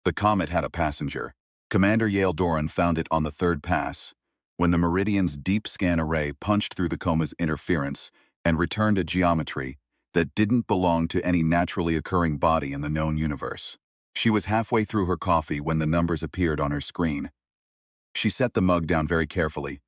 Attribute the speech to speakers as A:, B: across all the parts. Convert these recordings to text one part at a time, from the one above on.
A: The Comet had a passenger. Commander Yale Doran found it on the third pass, when the Meridian's deep scan array punched through the coma's interference and returned a geometry that didn't belong to any naturally occurring body in the known universe. She was halfway through her coffee when the numbers appeared on her screen. She set the mug down very carefully,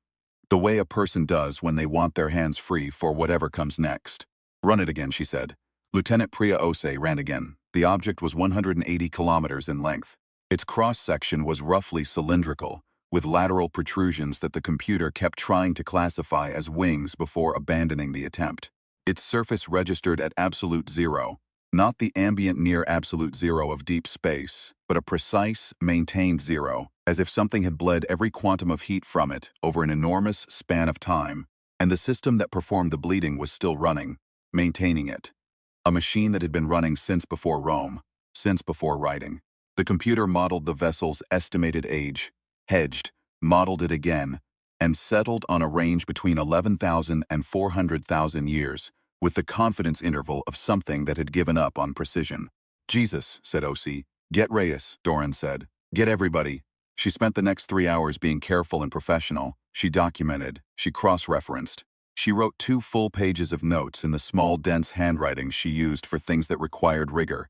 A: the way a person does when they want their hands free for whatever comes next. "Run it again," she said. Lieutenant Priya Ose ran again. The object was 180 kilometers in length. Its cross-section was roughly cylindrical, with lateral protrusions that the computer kept trying to classify as wings before abandoning the attempt. Its surface registered at absolute zero, not the ambient near absolute zero of deep space, but a precise, maintained zero, as if something had bled every quantum of heat from it over an enormous span of time, and the system that performed the bleeding was still running, maintaining it. A machine that had been running since before Rome, since before writing. The computer modeled the vessel's estimated age, hedged, modeled it again, and settled on a range between 11,000 and 400,000 years, with the confidence interval of something that had given up on precision. "Jesus," said O.C. "Get Reyes," Doran said. "Get everybody." She spent the next 3 hours being careful and professional. She documented, she cross-referenced. She wrote 2 full pages of notes in the small, dense handwriting she used for things that required rigor.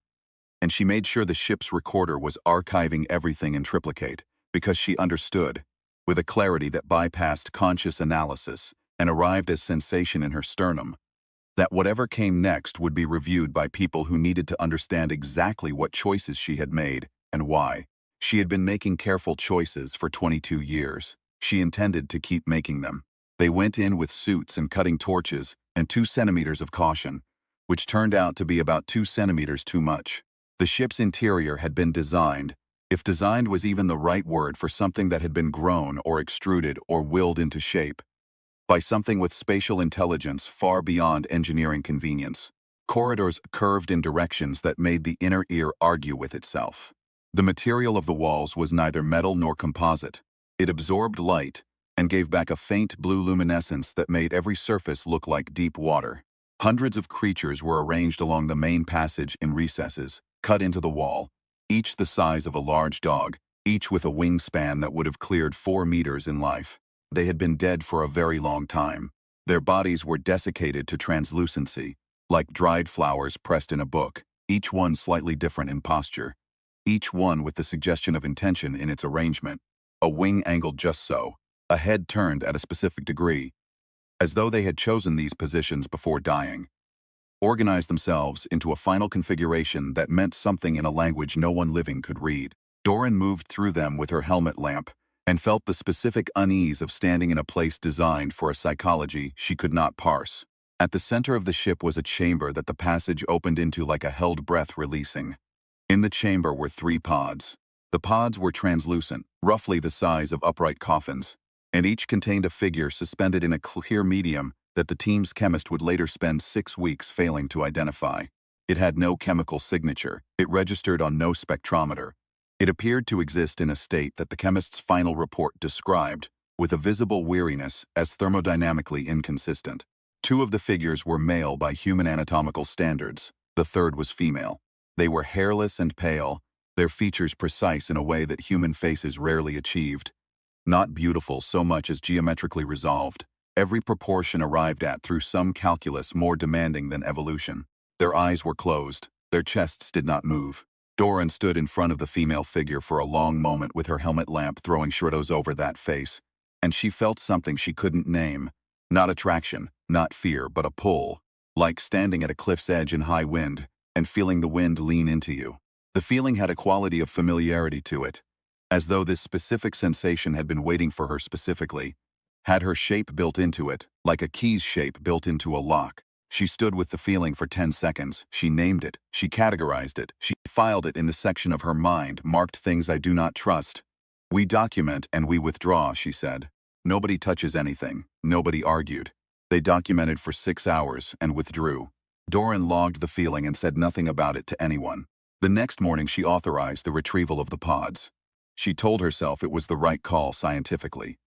A: And she made sure the ship's recorder was archiving everything in triplicate, because she understood, with a clarity that bypassed conscious analysis and arrived as sensation in her sternum, that whatever came next would be reviewed by people who needed to understand exactly what choices she had made and why. She had been making careful choices for 22 years. She intended to keep making them. They went in with suits and cutting torches and 2 centimeters of caution, which turned out to be about 2 centimeters too much. The ship's interior had been designed, if designed was even the right word for something that had been grown or extruded or willed into shape, by something with spatial intelligence far beyond engineering convenience. Corridors curved in directions that made the inner ear argue with itself. The material of the walls was neither metal nor composite. It absorbed light and gave back a faint blue luminescence that made every surface look like deep water. Hundreds of creatures were arranged along the main passage in recesses, cut into the wall, each the size of a large dog, each with a wingspan that would have cleared 4 meters in life. They had been dead for a very long time. Their bodies were desiccated to translucency, like dried flowers pressed in a book, each one slightly different in posture, each one with the suggestion of intention in its arrangement. A wing angled just so, a head turned at a specific degree, as though they had chosen these positions before dying, organized themselves into a final configuration that meant something in a language no one living could read. Doran moved through them with her helmet lamp and felt the specific unease of standing in a place designed for a psychology she could not parse. At the center of the ship was a chamber that the passage opened into like a held breath releasing. In the chamber were 3 pods. The pods were translucent, roughly the size of upright coffins, and each contained a figure suspended in a clear medium that the team's chemist would later spend 6 weeks failing to identify. It had no chemical signature. It registered on no spectrometer. It appeared to exist in a state that the chemist's final report described, with a visible weariness, as thermodynamically inconsistent. 2 of the figures were male by human anatomical standards. The third was female. They were hairless and pale, their features precise in a way that human faces rarely achieved. Not beautiful so much as geometrically resolved, every proportion arrived at through some calculus more demanding than evolution. Their eyes were closed, their chests did not move. Doran stood in front of the female figure for a long moment with her helmet lamp throwing shadows over that face, and she felt something she couldn't name. Not attraction, not fear, but a pull, like standing at a cliff's edge in high wind and feeling the wind lean into you. The feeling had a quality of familiarity to it, as though this specific sensation had been waiting for her specifically, had her shape built into it, like a key's shape built into a lock. She stood with the feeling for 10 seconds. She named it. She categorized it. She filed it in the section of her mind marked "Things I do not trust." "We document and we withdraw," she said. Nobody touches anything. Nobody argued. They documented for 6 hours and withdrew. Doran logged the feeling and said nothing about it to anyone. The next morning she authorized the retrieval of the pods. She told herself it was the right call scientifically.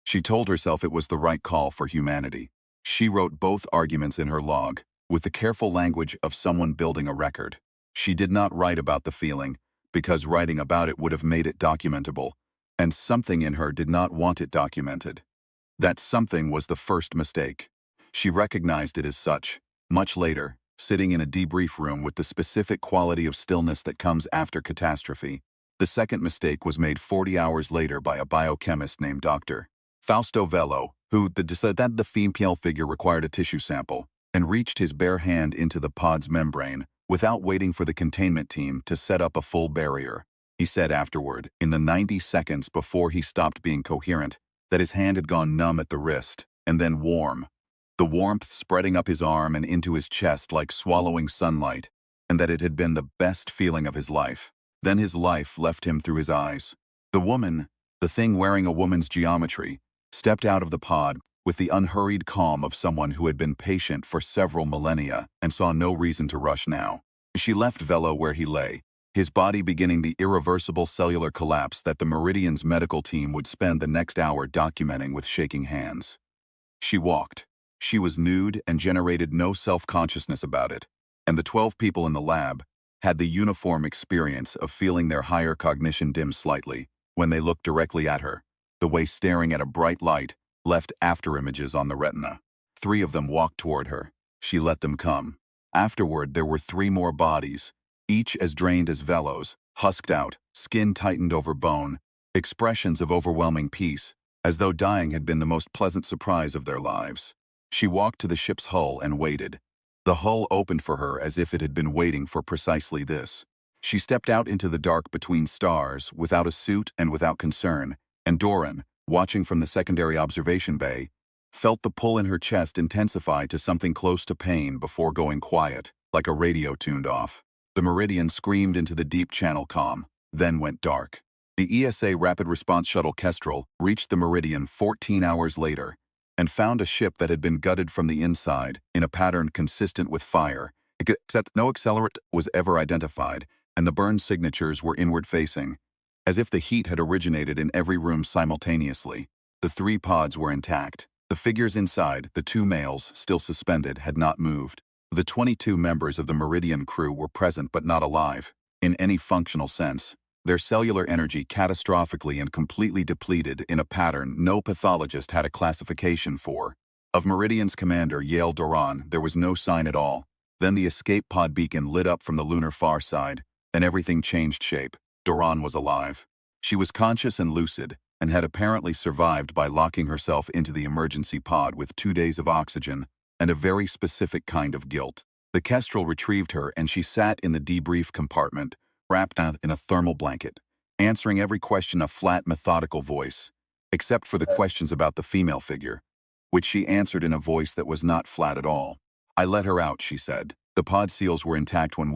A: She told herself it was the right call for humanity. She wrote both arguments in her log, with the careful language of someone building a record. She did not write about the feeling, because writing about it would have made it documentable, and something in her did not want it documented. That something was the first mistake. She recognized it as such, much later, sitting in a debrief room with the specific quality of stillness that comes after catastrophe. The second mistake was made 40 hours later by a biochemist named Dr. Fausto Vello, who decided that the female figure required a tissue sample, and reached his bare hand into the pod's membrane without waiting for the containment team to set up a full barrier. He said afterward, in the 90 seconds before he stopped being coherent, that his hand had gone numb at the wrist, and then warm. The warmth spreading up his arm and into his chest like swallowing sunlight, and that it had been the best feeling of his life. Then his life left him through his eyes. The woman, the thing wearing a woman's geometry, stepped out of the pod with the unhurried calm of someone who had been patient for several millennia and saw no reason to rush now. She left Vello where he lay, his body beginning the irreversible cellular collapse that the Meridian's medical team would spend the next hour documenting with shaking hands. She walked. She was nude and generated no self-consciousness about it, and the 12 people in the lab had the uniform experience of feeling their higher cognition dim slightly when they looked directly at her, the way staring at a bright light left afterimages on the retina. 3 of them walked toward her. She let them come. Afterward, there were 3 more bodies, each as drained as Vello's, husked out, skin tightened over bone, expressions of overwhelming peace, as though dying had been the most pleasant surprise of their lives. She walked to the ship's hull and waited. The hull opened for her as if it had been waiting for precisely this. She stepped out into the dark between stars, without a suit and without concern, and Doran, watching from the secondary observation bay, felt the pull in her chest intensify to something close to pain before going quiet, like a radio tuned off. The Meridian screamed into the deep channel comm, then went dark. The ESA Rapid Response Shuttle Kestrel reached the Meridian 14 hours later and found a ship that had been gutted from the inside in a pattern consistent with fire, except no accelerant was ever identified, and the burn signatures were inward-facing, as if the heat had originated in every room simultaneously. The 3 pods were intact. The figures inside, the 2 males, still suspended, had not moved. The 22 members of the Meridian crew were present but not alive, in any functional sense. Their cellular energy catastrophically and completely depleted in a pattern no pathologist had a classification for. Of Meridian's commander, Yale Doran, there was no sign at all. Then the escape pod beacon lit up from the lunar far side, and everything changed shape. Doran was alive. She was conscious and lucid, and had apparently survived by locking herself into the emergency pod with 2 days of oxygen and a very specific kind of guilt. The Kestrel retrieved her and she sat in the debrief compartment, wrapped in a thermal blanket, answering every question a flat, methodical voice, except for the questions about the female figure, which she answered in a voice that was not flat at all. "I let her out," she said. "The pod seals were intact when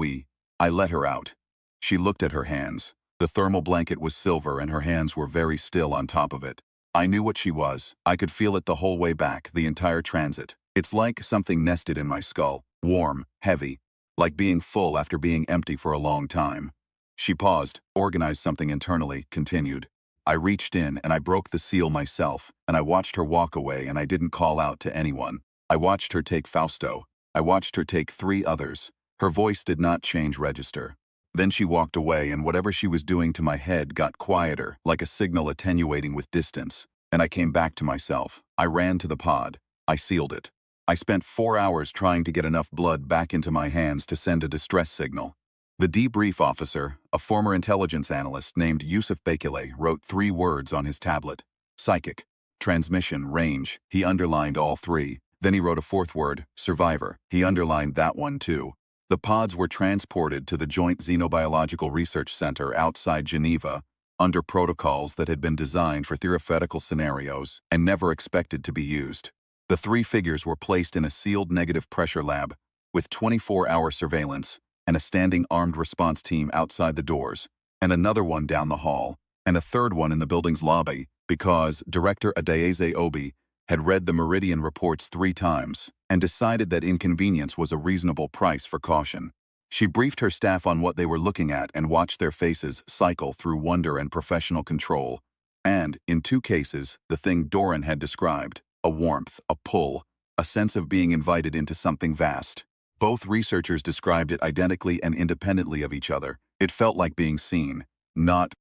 A: I let her out." She looked at her hands. The thermal blanket was silver and her hands were very still on top of it. I knew what she was. I could feel it the whole way back, the entire transit. It's like something nested in my skull, warm, heavy, like being full after being empty for a long time. She paused, organized something internally, continued. I reached in and I broke the seal myself, and I watched her walk away and I didn't call out to anyone. I watched her take Fausto. I watched her take 3 others. Her voice did not change register. Then she walked away and whatever she was doing to my head got quieter, like a signal attenuating with distance, and I came back to myself. I ran to the pod. I sealed it. I spent 4 hours trying to get enough blood back into my hands to send a distress signal. The debrief officer, a former intelligence analyst named Yusuf Bekele, wrote 3 words on his tablet. Psychic. Transmission, range. He underlined all 3. Then he wrote a 4th word, survivor. He underlined that one too. The pods were transported to the Joint Xenobiological Research Center outside Geneva, under protocols that had been designed for theoretical scenarios and never expected to be used. The 3 figures were placed in a sealed negative pressure lab, with 24-hour surveillance, and a standing armed response team outside the doors, and another one down the hall, and a 3rd one in the building's lobby, because Director Adaeze Obi had read the Meridian reports 3 times and decided that inconvenience was a reasonable price for caution. She briefed her staff on what they were looking at and watched their faces cycle through wonder and professional control. And, in 2 cases, the thing Doran had described, a warmth, a pull, a sense of being invited into something vast. Both researchers described it identically and independently of each other, It felt like being seen, not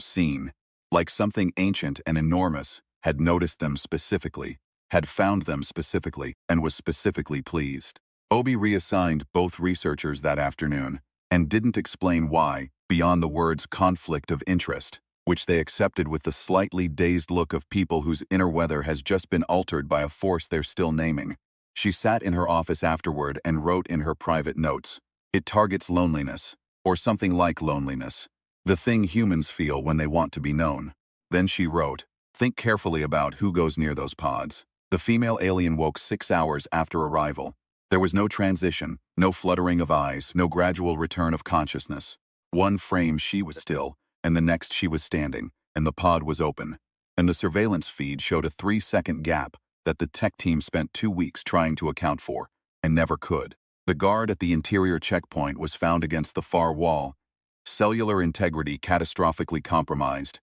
A: seen, like something ancient and enormous had noticed them specifically, had found them specifically, and was specifically pleased. Obi reassigned both researchers that afternoon, and didn't explain why, beyond the words conflict of interest, which they accepted with the slightly dazed look of people whose inner weather has just been altered by a force they're still naming. She sat in her office afterward and wrote in her private notes, "It targets loneliness, or something like loneliness, the thing humans feel when they want to be known." Then she wrote, "Think carefully about who goes near those pods." The female alien woke 6 hours after arrival. There was no transition, no fluttering of eyes, no gradual return of consciousness. One frame she was still, and the next she was standing, and the pod was open. And the surveillance feed showed a 3-second gap that the tech team spent 2 weeks trying to account for, and never could. The guard at the interior checkpoint was found against the far wall, cellular integrity catastrophically compromised,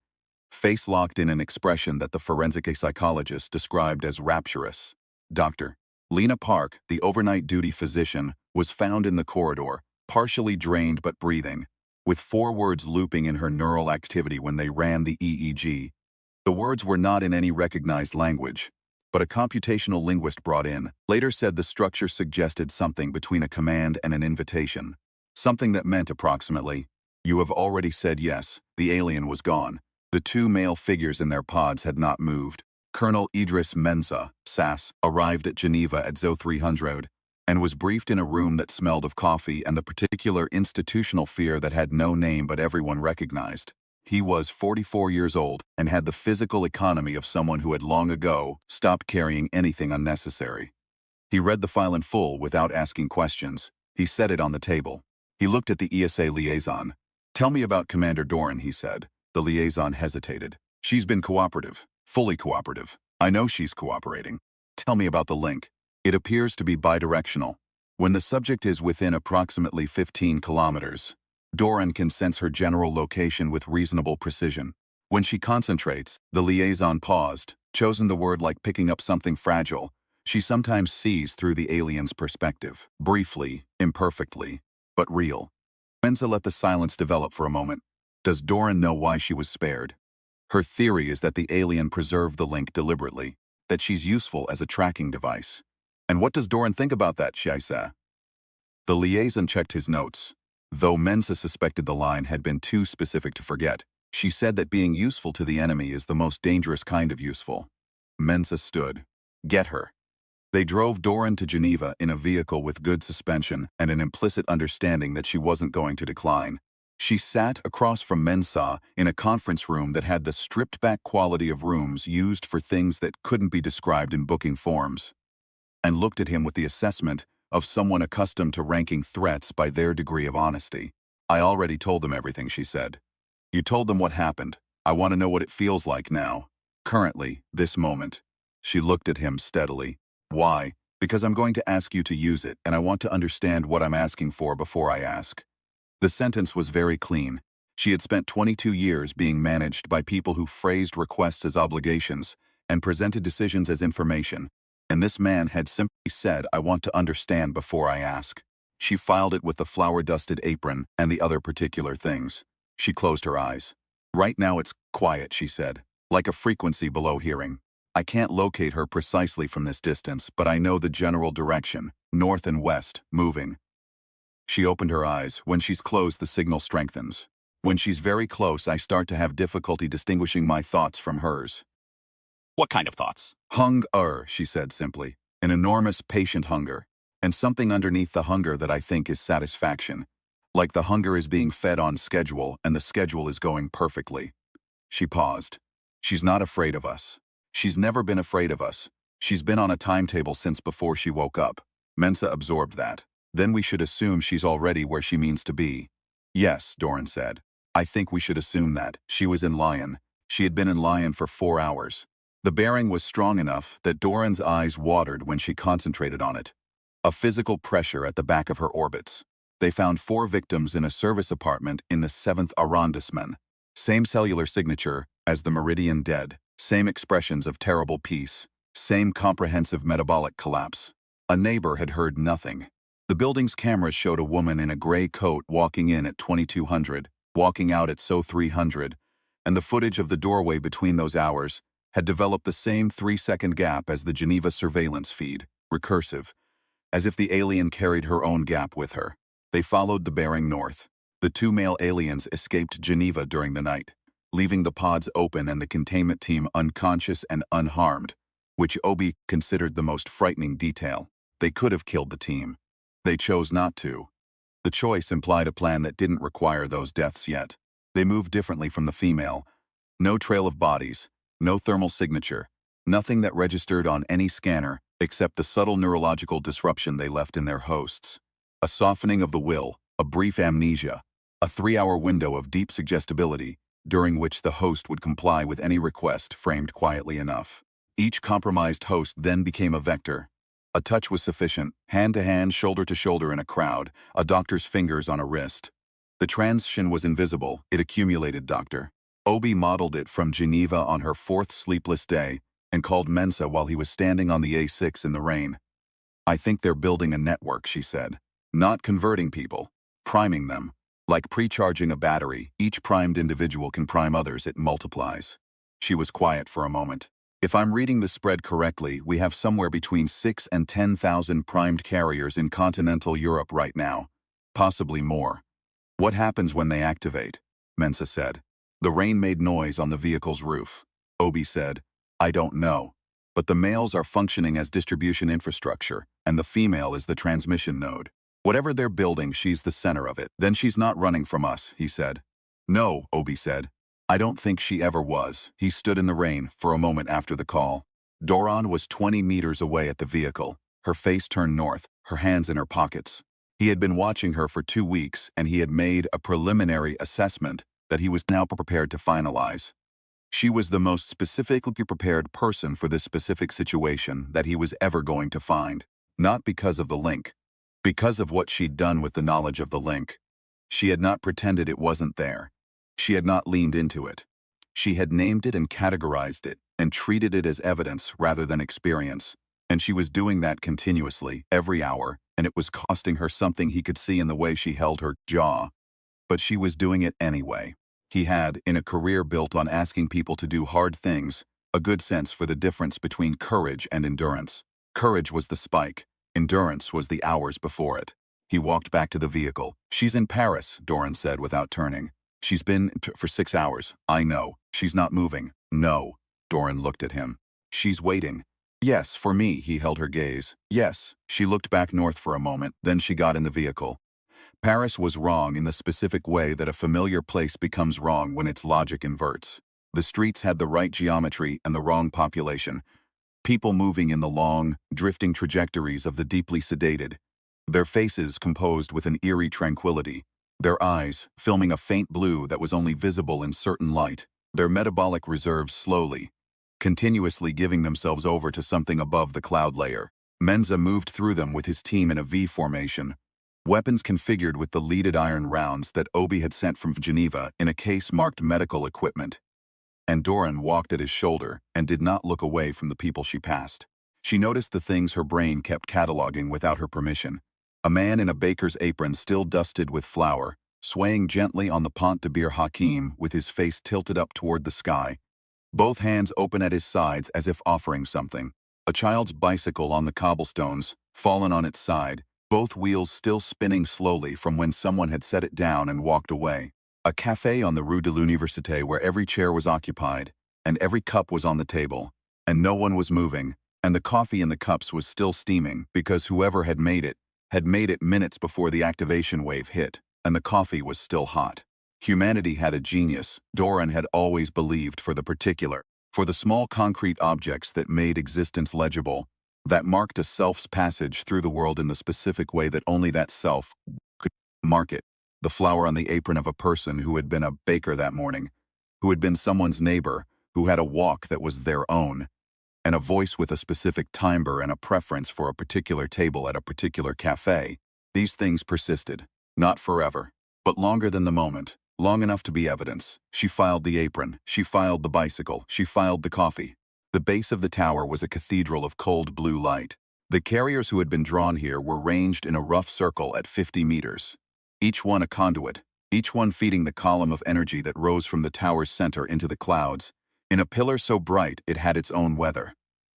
A: face locked in an expression that the forensic psychologist described as rapturous. Dr. Lena Park, the overnight duty physician, was found in the corridor, partially drained but breathing, with 4 words looping in her neural activity when they ran the EEG. The words were not in any recognized language, but a computational linguist brought in, later said the structure suggested something between a command and an invitation. Something that meant approximately, "You have already said yes." The alien was gone. The 2 male figures in their pods had not moved. Colonel Idris Mensa, SAS, arrived at Geneva at ZO 300 and was briefed in a room that smelled of coffee and the particular institutional fear that had no name but everyone recognized. He was 44 years old and had the physical economy of someone who had long ago stopped carrying anything unnecessary. He read the file in full without asking questions. He set it on the table. He looked at the ESA liaison. "Tell me about Commander Doran," he said. The liaison hesitated. "She's been cooperative, fully cooperative. I know she's cooperating. Tell me about the link." "It appears to be bidirectional. When the subject is within approximately 15 kilometers, Doran can sense her general location with reasonable precision. When she concentrates," the liaison paused, chosen the word like picking up something fragile, "she sometimes sees through the alien's perspective, briefly, imperfectly, but real." Mensa let the silence develop for a moment. "Does Doran know why she was spared?" "Her theory is that the alien preserved the link deliberately, that she's useful as a tracking device." "And what does Doran think about that, Shaisa?" The liaison checked his notes. Though Mensa suspected the line had been too specific to forget, she said that being useful to the enemy is the most dangerous kind of useful. Mensa stood. "Get her." They drove Doran to Geneva in a vehicle with good suspension and an implicit understanding that she wasn't going to decline. She sat across from Mensa in a conference room that had the stripped-back quality of rooms used for things that couldn't be described in booking forms, and looked at him with the assessment of someone accustomed to ranking threats by their degree of honesty. "I already told them everything," she said. "You told them what happened. I want to know what it feels like now. Currently, this moment." She looked at him steadily. "Why?" "Because I'm going to ask you to use it, and I want to understand what I'm asking for before I ask." The sentence was very clean. She had spent 22 years being managed by people who phrased requests as obligations and presented decisions as information, and this man had simply said, "I want to understand before I ask." She filed it with the flour-dusted apron and the other particular things. She closed her eyes. "Right now it's quiet," she said, "like a frequency below hearing. I can't locate her precisely from this distance, but I know the general direction, north and west, moving." She opened her eyes. "When she's closed, the signal strengthens. When she's very close, I start to have difficulty distinguishing my thoughts from hers."
B: What kind of thoughts?
A: "Hunger," she said simply. "An enormous patient hunger. And something underneath the hunger that I think is satisfaction. Like the hunger is being fed on schedule, and the schedule is going perfectly." She paused. "She's not afraid of us. She's never been afraid of us. She's been on a timetable since before she woke up." Mensa absorbed that. "Then we should assume she's already where she means to be." "Yes," Doran said. "I think we should assume that. She was in Lion. She had been in Lion for 4 hours." The bearing was strong enough that Doran's eyes watered when she concentrated on it. A physical pressure at the back of her orbits. They found 4 victims in a service apartment in the 7th arrondissement. Same cellular signature as the Meridian dead. Same expressions of terrible peace. Same comprehensive metabolic collapse. A neighbor had heard nothing. The building's cameras showed a woman in a gray coat walking in at 2200, walking out at 300, and the footage of the doorway between those hours had developed the same 3-second gap as the Geneva surveillance feed, recursive, as if the alien carried her own gap with her. They followed the bearing north. The 2 male aliens escaped Geneva during the night, leaving the pods open and the containment team unconscious and unharmed, which Obi considered the most frightening detail. They could have killed the team. They chose not to. The choice implied a plan that didn't require those deaths yet. They moved differently from the female. No trail of bodies, no thermal signature, nothing that registered on any scanner except the subtle neurological disruption they left in their hosts. A softening of the will, a brief amnesia, a 3-hour window of deep suggestibility during which the host would comply with any request framed quietly enough. Each compromised host then became a vector. A touch was sufficient, hand-to-hand, shoulder-to-shoulder in a crowd, a doctor's fingers on a wrist. The transition was invisible, it accumulated, Doctor. Obi modeled it from Geneva on her 4th sleepless day and called Mensa while he was standing on the A6 in the rain. I think they're building a network, she said. Not converting people, priming them. Like pre-charging a battery, each primed individual can prime others, it multiplies. She was quiet for a moment. If I'm reading the spread correctly, we have somewhere between 6 and 10,000 primed carriers in continental Europe right now. Possibly more. What happens when they activate? Mensa said. The rain made noise on the vehicle's roof. Obi said, I don't know. But the males are functioning as distribution infrastructure, and the female is the transmission node. Whatever they're building, she's the center of it. Then she's not running from us, he said. No, Obi said. I don't think she ever was. He stood in the rain for a moment after the call. Doran was 20 meters away at the vehicle, her face turned north, her hands in her pockets. He had been watching her for 2 weeks, and he had made a preliminary assessment that he was now prepared to finalize. She was the most specifically prepared person for this specific situation that he was ever going to find. Not because of the link. Because of what she'd done with the knowledge of the link. She had not pretended it wasn't there. She had not leaned into it. She had named it and categorized it, and treated it as evidence rather than experience. And she was doing that continuously, every hour, and it was costing her something he could see in the way she held her jaw. But she was doing it anyway. He had, in a career built on asking people to do hard things, a good sense for the difference between courage and endurance. Courage was the spike. Endurance was the hours before it. He walked back to the vehicle. She's in Paris, Doran said without turning. She's been for 6 hours. I know. She's not moving. No. Doran looked at him. She's waiting. Yes, for me, he held her gaze. Yes. She looked back north for a moment, then she got in the vehicle. Paris was wrong in the specific way that a familiar place becomes wrong when its logic inverts. The streets had the right geometry and the wrong population. People moving in the long, drifting trajectories of the deeply sedated. Their faces composed with an eerie tranquility. Their eyes, filming a faint blue that was only visible in certain light, their metabolic reserves slowly, continuously giving themselves over to something above the cloud layer. Mensa moved through them with his team in a V formation, weapons configured with the leaded iron rounds that Obi had sent from Geneva in a case marked medical equipment. And Doran walked at his shoulder and did not look away from the people she passed. She noticed the things her brain kept cataloging without her permission. A man in a baker's apron still dusted with flour, swaying gently on the Pont de Bir Hakim with his face tilted up toward the sky, both hands open at his sides as if offering something. A child's bicycle on the cobblestones, fallen on its side, both wheels still spinning slowly from when someone had set it down and walked away. A café on the Rue de l'Université where every chair was occupied, and every cup was on the table, and no one was moving, and the coffee in the cups was still steaming because whoever had made it minutes before the activation wave hit, and the coffee was still hot. Humanity had a genius, Doran had always believed, for the small concrete objects that made existence legible, that marked a self's passage through the world in the specific way that only that self could mark it. The flour on the apron of a person who had been a baker that morning, who had been someone's neighbor, who had a walk that was their own, and a voice with a specific timbre and a preference for a particular table at a particular café. These things persisted, not forever, but longer than the moment, long enough to be evidence. She filed the apron, she filed the bicycle, she filed the coffee. The base of the tower was a cathedral of cold blue light. The carriers who had been drawn here were ranged in a rough circle at 50 meters. Each one a conduit, each one feeding the column of energy that rose from the tower's center into the clouds, in a pillar so bright it had its own weather.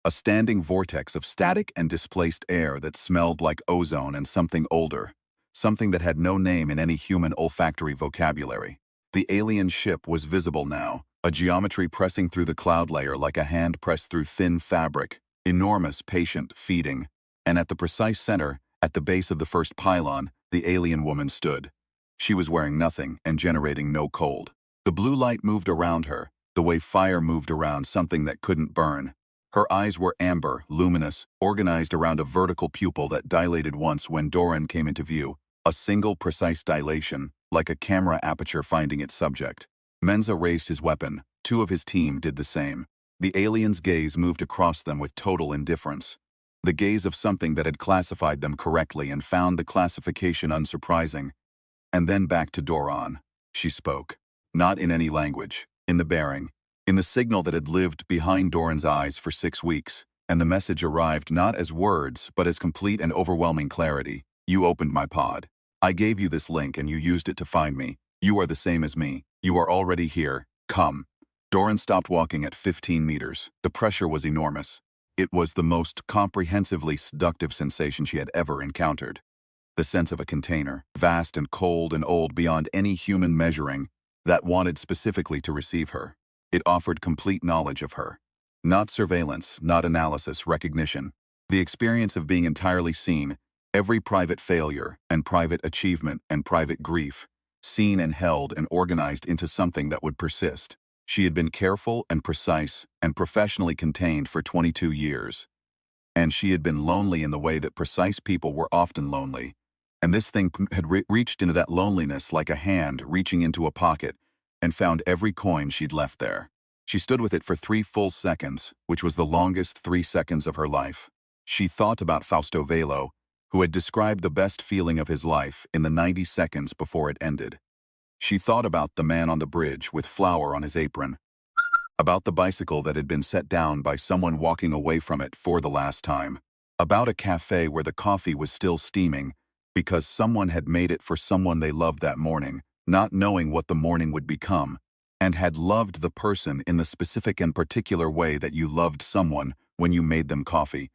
A: A standing vortex of static and displaced air that smelled like ozone and something older, something that had no name in any human olfactory vocabulary. The alien ship was visible now, a geometry pressing through the cloud layer like a hand pressed through thin fabric, enormous, patient, feeding. And at the precise center, at the base of the first pylon, the alien woman stood. She was wearing nothing and generating no cold. The blue light moved around her, the way fire moved around something that couldn't burn. Her eyes were amber, luminous, organized around a vertical pupil that dilated once when Doran came into view. A single precise dilation, like a camera aperture finding its subject. Menza raised his weapon. Two of his team did the same. The alien's gaze moved across them with total indifference. The gaze of something that had classified them correctly and found the classification unsurprising. And then back to Doran. She spoke. Not in any language, in the bearing, in the signal that had lived behind Doran's eyes for 6 weeks, and the message arrived not as words but as complete and overwhelming clarity. You opened my pod. I gave you this link and you used it to find me. You are the same as me. You are already here. Come. Doran stopped walking at 15 meters. The pressure was enormous. It was the most comprehensively seductive sensation she had ever encountered. The sense of a container, vast and cold and old beyond any human measuring, that wanted specifically to receive her. It offered complete knowledge of her. Not surveillance, not analysis, recognition. The experience of being entirely seen, every private failure and private achievement and private grief, seen and held and organized into something that would persist. She had been careful and precise and professionally contained for 22 years. And she had been lonely in the way that precise people were often lonely. And this thing had reached into that loneliness like a hand reaching into a pocket and found every coin she'd left there. She stood with it for 3 full seconds, which was the longest 3 seconds of her life. She thought about Fausto Velo, who had described the best feeling of his life in the 90 seconds before it ended. She thought about the man on the bridge with flour on his apron, about the bicycle that had been set down by someone walking away from it for the last time, about a cafe where the coffee was still steaming because someone had made it for someone they loved that morning, not knowing what the morning would become, and had loved the person in the specific and particular way that you loved someone when you made them coffee,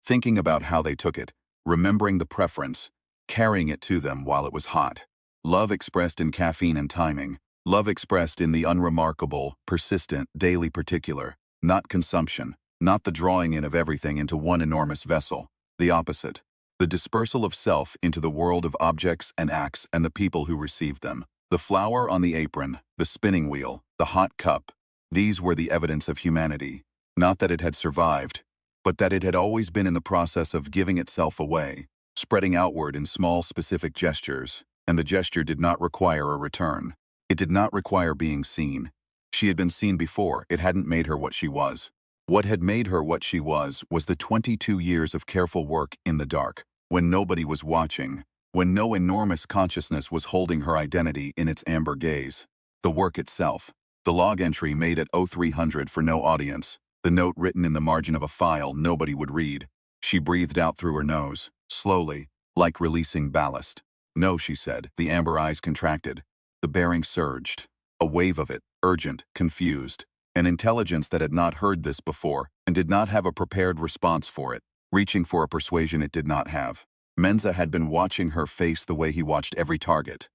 A: thinking about how they took it, remembering the preference, carrying it to them while it was hot. Love expressed in caffeine and timing, love expressed in the unremarkable, persistent, daily particular, not consumption, not the drawing in of everything into one enormous vessel, the opposite. The dispersal of self into the world of objects and acts and the people who received them. The flour on the apron, the spinning wheel, the hot cup, these were the evidence of humanity. Not that it had survived, but that it had always been in the process of giving itself away, spreading outward in small specific gestures, and the gesture did not require a return. It did not require being seen. She had been seen before, it hadn't made her what she was. What had made her what she was the 22 years of careful work in the dark, when nobody was watching, when no enormous consciousness was holding her identity in its amber gaze. The work itself, the log entry made at 0300 for no audience, the note written in the margin of a file nobody would read. She breathed out through her nose, slowly, like releasing ballast. No, she said, the amber eyes contracted. The bearing surged. A wave of it, urgent, confused. An intelligence that had not heard this before and did not have a prepared response for it, reaching for a persuasion it did not have. Menza had been watching her face the way he watched every target,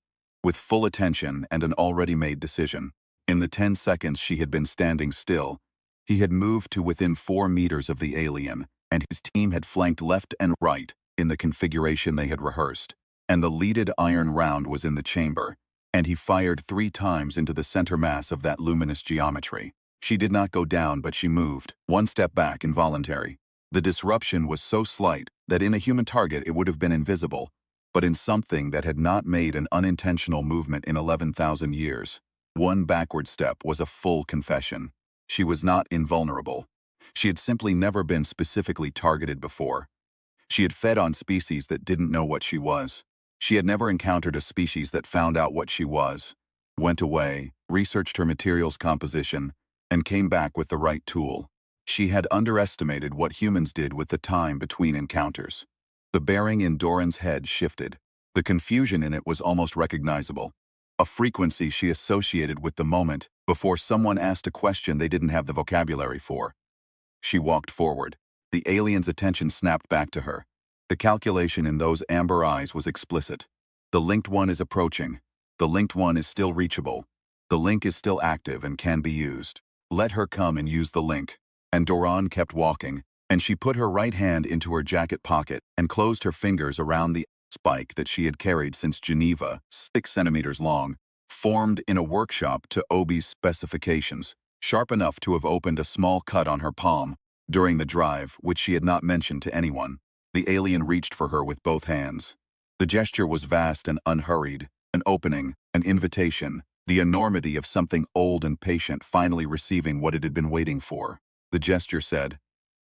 A: with full attention and an already made decision. In the 10 seconds she had been standing still, he had moved to within 4 meters of the alien, and his team had flanked left and right in the configuration they had rehearsed, and the leaded iron round was in the chamber, and he fired 3 times into the center mass of that luminous geometry. She did not go down, but she moved, 1 step back, involuntary. The disruption was so slight that in a human target it would have been invisible, but in something that had not made an unintentional movement in 11,000 years, 1 backward step was a full confession. She was not invulnerable. She had simply never been specifically targeted before. She had fed on species that didn't know what she was. She had never encountered a species that found out what she was, went away, researched her material's composition, and came back with the right tool. She had underestimated what humans did with the time between encounters. The bearing in Doran's head shifted. The confusion in it was almost recognizable. A frequency she associated with the moment before someone asked a question they didn't have the vocabulary for. She walked forward. The alien's attention snapped back to her. The calculation in those amber eyes was explicit. The linked one is approaching. The linked one is still reachable. The link is still active and can be used. Let her come and use the link. And Doran kept walking, and she put her right hand into her jacket pocket and closed her fingers around the spike that she had carried since Geneva, 6 centimeters long, formed in a workshop to Obi's specifications, sharp enough to have opened a small cut on her palm during the drive, which she had not mentioned to anyone. The alien reached for her with both hands. The gesture was vast and unhurried, an opening, an invitation, the enormity of something old and patient finally receiving what it had been waiting for. The gesture said,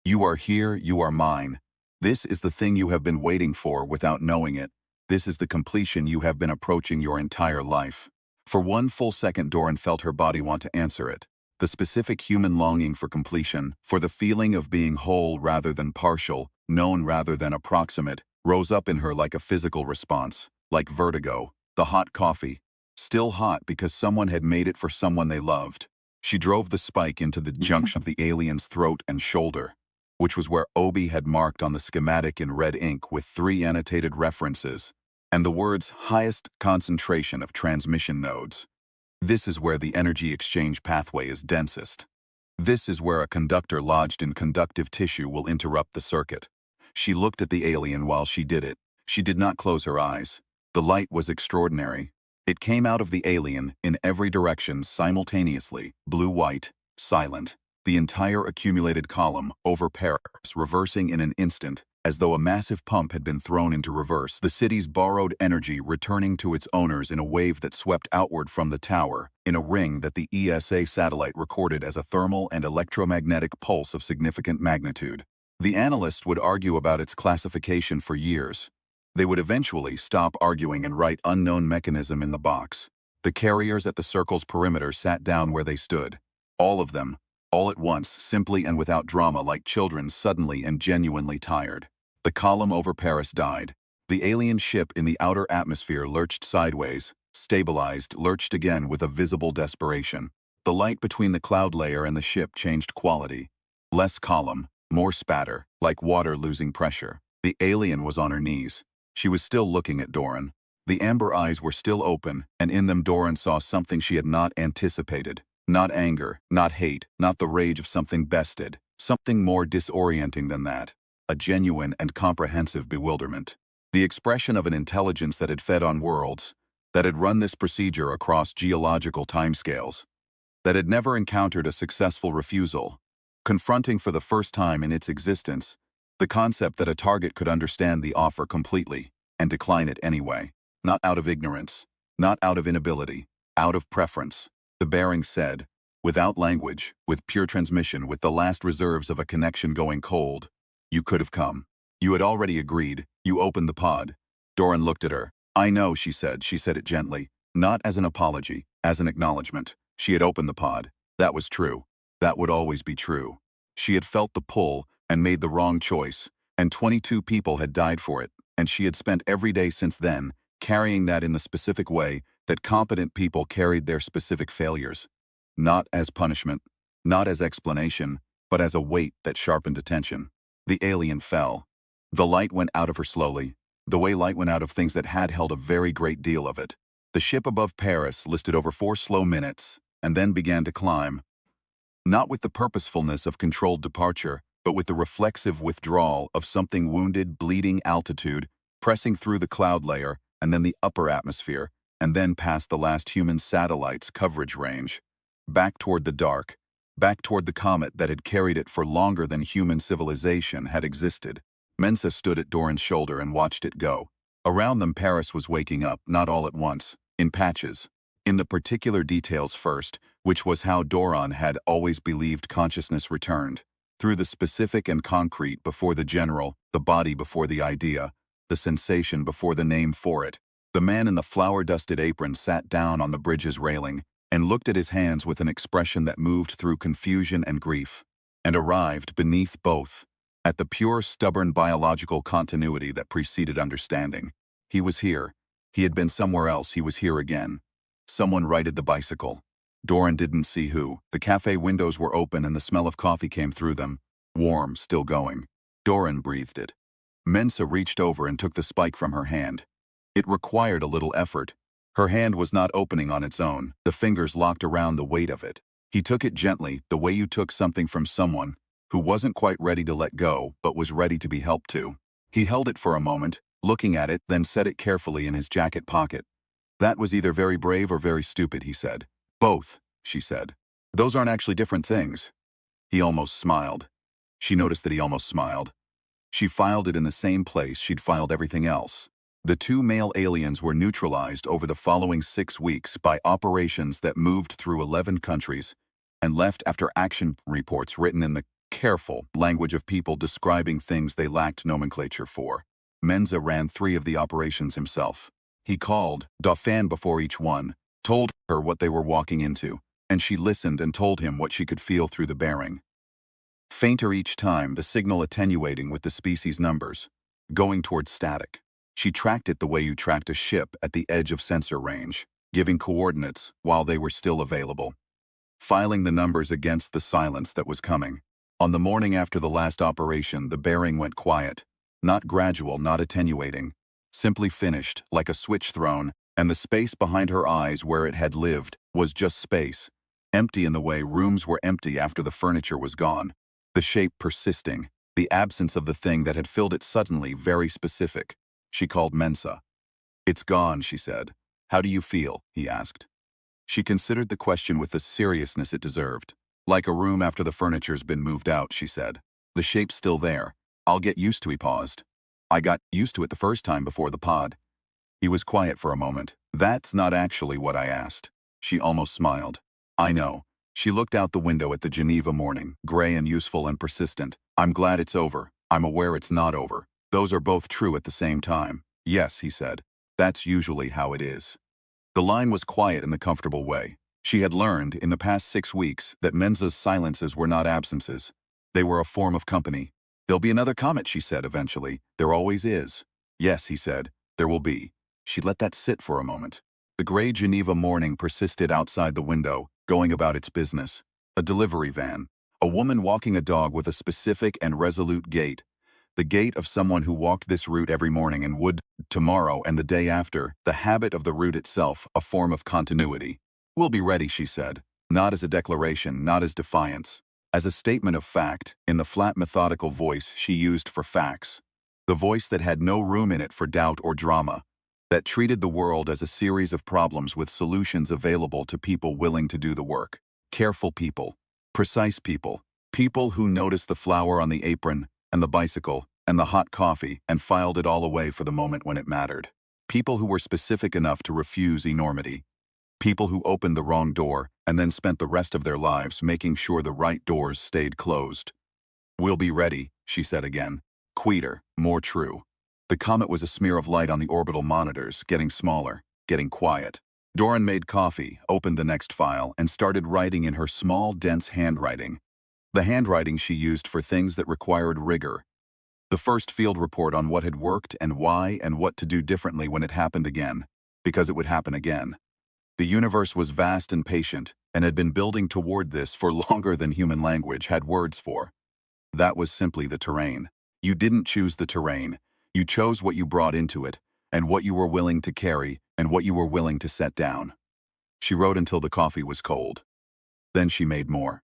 A: "You are here, you are mine. This is the thing you have been waiting for without knowing it. This is the completion you have been approaching your entire life." For one full second, Doran felt her body want to answer it. The specific human longing for completion, for the feeling of being whole rather than partial, known rather than approximate, rose up in her like a physical response, like vertigo, the hot coffee, still hot because someone had made it for someone they loved. She drove the spike into the junction of the alien's throat and shoulder, which was where Obi had marked on the schematic in red ink with 3 annotated references, and the words highest concentration of transmission nodes. This is where the energy exchange pathway is densest. This is where a conductor lodged in conductive tissue will interrupt the circuit. She looked at the alien while she did it. She did not close her eyes. The light was extraordinary. It came out of the alien in every direction simultaneously, blue-white, silent. The entire accumulated column over Paris, reversing in an instant, as though a massive pump had been thrown into reverse, the city's borrowed energy returning to its owners in a wave that swept outward from the tower, in a ring that the ESA satellite recorded as a thermal and electromagnetic pulse of significant magnitude. The analyst would argue about its classification for years. They would eventually stop arguing and write unknown mechanism in the box. The carriers at the circle's perimeter sat down where they stood. All of them, all at once, simply and without drama, like children suddenly and genuinely tired. The column over Paris died. The alien ship in the outer atmosphere lurched sideways, stabilized, lurched again with a visible desperation. The light between the cloud layer and the ship changed quality. Less column, more spatter, like water losing pressure. The alien was on her knees. She was still looking at Doran. The amber eyes were still open, and in them Doran saw something she had not anticipated. Not anger, not hate, not the rage of something bested. Something more disorienting than that. A genuine and comprehensive bewilderment. The expression of an intelligence that had fed on worlds, that had run this procedure across geological timescales, that had never encountered a successful refusal, confronting for the first time in its existence the concept that a target could understand the offer completely and decline it anyway, not out of ignorance, not out of inability, out of preference. The bearing said, without language, with pure transmission, with the last reserves of a connection going cold, "You could have come. You had already agreed. You opened the pod." Doran looked at her. "I know," she said. She said it gently, not as an apology, as an acknowledgement. She had opened the pod. That was true. That would always be true. She had felt the pull and made the wrong choice, and 22 people had died for it, and she had spent every day since then carrying that in the specific way that competent people carried their specific failures. Not as punishment, not as explanation, but as a weight that sharpened attention. The alien fell. The light went out of her slowly, the way light went out of things that had held a very great deal of it. The ship above Paris listed over 4 slow minutes, and then began to climb. Not with the purposefulness of controlled departure, but with the reflexive withdrawal of something wounded, bleeding altitude, pressing through the cloud layer, and then the upper atmosphere, and then past the last human satellite's coverage range. Back toward the dark, back toward the comet that had carried it for longer than human civilization had existed. Mensa stood at Doran's shoulder and watched it go. Around them Paris was waking up, not all at once, in patches. In the particular details first, which was how Doran had always believed consciousness returned. Through the specific and concrete before the general, the body before the idea, the sensation before the name for it. The man in the flour-dusted apron sat down on the bridge's railing and looked at his hands with an expression that moved through confusion and grief. and arrived beneath both, at the pure, stubborn biological continuity that preceded understanding. He was here. He had been somewhere else. He was here again. Someone righted the bicycle. Doran didn't see who. The cafe windows were open and the smell of coffee came through them. Warm, still going. Doran breathed it. Mensa reached over and took the spike from her hand. It required a little effort. Her hand was not opening on its own, the fingers locked around the weight of it. He took it gently, the way you took something from someone who wasn't quite ready to let go, but was ready to be helped to. He held it for a moment, looking at it, then set it carefully in his jacket pocket. That was either very brave or very stupid, he said. Both, she said. Those aren't actually different things. He almost smiled. She noticed that he almost smiled. She filed it in the same place she'd filed everything else. The two male aliens were neutralized over the following 6 weeks by operations that moved through 11 countries and left after action reports written in the careful language of people describing things they lacked nomenclature for. Mensa ran 3 of the operations himself. He called Dauphin before each one, told her what they were walking into, and she listened and told him what she could feel through the bearing. Fainter each time, the signal attenuating with the species numbers, going towards static. She tracked it the way you tracked a ship at the edge of sensor range, giving coordinates while they were still available, filing the numbers against the silence that was coming. On the morning after the last operation, the bearing went quiet, not gradual, not attenuating, simply finished, like a switch thrown, and the space behind her eyes where it had lived was just space, empty in the way rooms were empty after the furniture was gone. The shape persisting, the absence of the thing that had filled it suddenly very specific. She called Mensa. It's gone, she said. How do you feel? He asked. She considered the question with the seriousness it deserved. Like a room after the furniture's been moved out, she said. The shape's still there. I'll get used to, he paused. I got used to it the first time before the pod. He was quiet for a moment. That's not actually what I asked. She almost smiled. I know. She looked out the window at the Geneva morning, gray and useful and persistent. I'm glad it's over. I'm aware it's not over. Those are both true at the same time. Yes, he said. That's usually how it is. The line was quiet in the comfortable way. She had learned, in the past 6 weeks, that Mensa's silences were not absences. They were a form of company. There'll be another comet, she said eventually. There always is. Yes, he said. There will be. She let that sit for a moment. The gray Geneva morning persisted outside the window, going about its business. A delivery van. A woman walking a dog with a specific and resolute gait. The gait of someone who walked this route every morning and would, tomorrow and the day after, the habit of the route itself, a form of continuity. We'll be ready, she said. Not as a declaration, not as defiance. As a statement of fact, in the flat methodical voice she used for facts. The voice that had no room in it for doubt or drama. That treated the world as a series of problems with solutions available to people willing to do the work. Careful people. Precise people. People who noticed the flower on the apron, and the bicycle, and the hot coffee, and filed it all away for the moment when it mattered. People who were specific enough to refuse enormity. People who opened the wrong door, and then spent the rest of their lives making sure the right doors stayed closed. We'll be ready, she said again. Quieter, more true. The comet was a smear of light on the orbital monitors, getting smaller, getting quiet. Doran made coffee, opened the next file, and started writing in her small, dense handwriting. The handwriting she used for things that required rigor. The first field report on what had worked and why and what to do differently when it happened again. Because it would happen again. The universe was vast and patient, and had been building toward this for longer than human language had words for. That was simply the terrain. You didn't choose the terrain. You chose what you brought into it, and what you were willing to carry, and what you were willing to set down. She wrote until the coffee was cold. Then she made more.